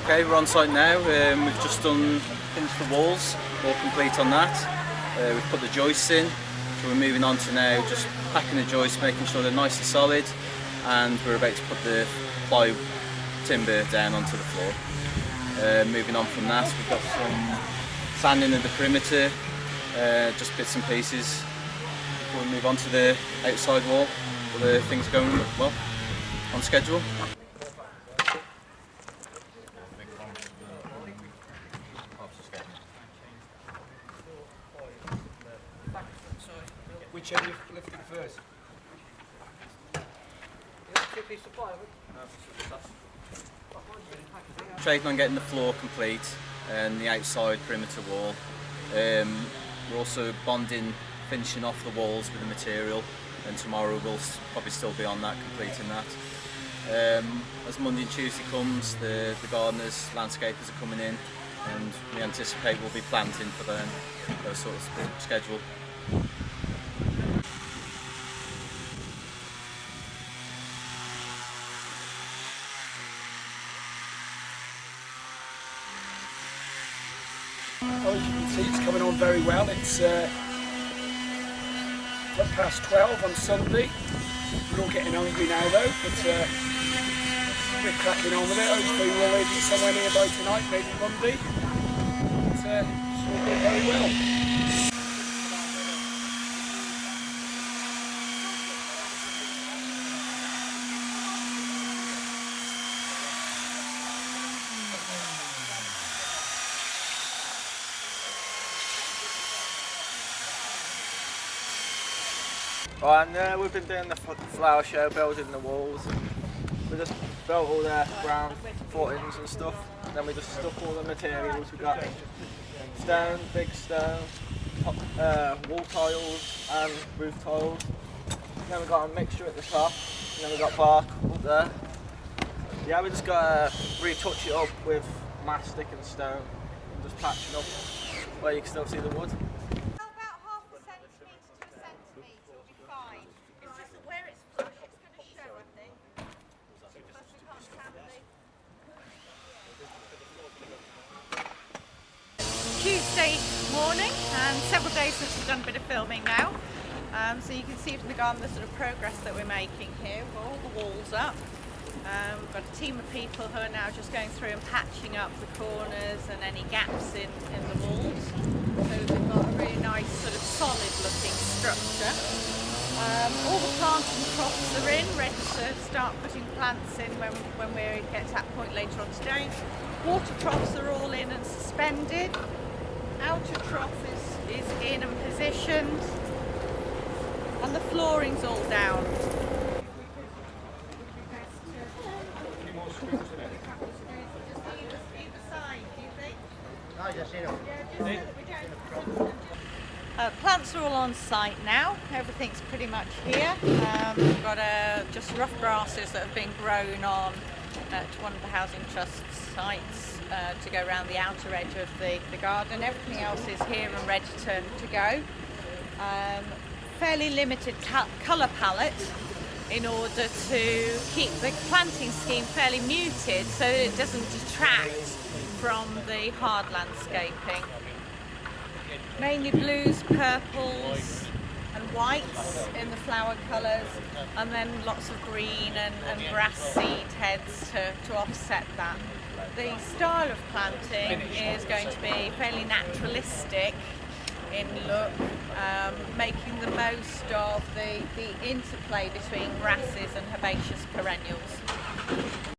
Okay, we're on site now. We've just finished the walls, all complete on that. We've put the joists in, so we're moving on to now just packing the joists, making sure they're nice and solid, and we're about to put the ply timber down onto the floor. Moving on from that, we've got some sanding of the perimeter, just bits and pieces before we move on to the outside wall. All the things are going well, on schedule. Which end you lifted first? Trading on getting the floor complete and the outside perimeter wall. We're also finishing off the walls with the material, and tomorrow we'll probably still be on that, completing that. As Monday and Tuesday comes, the gardeners, landscapers are coming in, and we anticipate we'll be planting for those sorts of schedule. Well, as you can see, it's coming on very well. It's 12 on Sunday. We're all getting hungry now though, but we're cracking on with it. Hopefully we'll be somewhere nearby tonight, maybe Monday. It's all going very well. Right, and we've been doing the flower show, building the walls. We just built all the ground footings and stuff. And then we just stuck all the materials. We got stone, big stone, wall tiles and roof tiles. And then we got a mixture at the top. And then we got bark up there. Yeah, we just got to retouch it up with mastic and stone and just patching up where you can still see the wood. Tuesday morning, and several days since we've done a bit of filming now. So you can see from the garden the sort of progress that we're making here. We've got all the walls up. We've got a team of people who are now just going through and patching up the corners and any gaps in the walls. So we've got a really nice sort of solid looking structure. All the planting crops are in, ready to start putting plants in when we get to that point later on today. Water troughs are all in and suspended. Outer trough is in and positioned, and the flooring's all down. Plants are all on site now. Everything's pretty much here. We've got just rough grasses that have been grown on at one of the housing trust's sites to go around the outer edge of the garden. Everything else is here and ready to go. Fairly limited colour palette in order to keep the planting scheme fairly muted so that it doesn't detract from the hard landscaping. Mainly blues, purples and whites in the flower colours, and then lots of green and grass seed heads to offset that. The style of planting is going to be fairly naturalistic in look, making the most of the interplay between grasses and herbaceous perennials.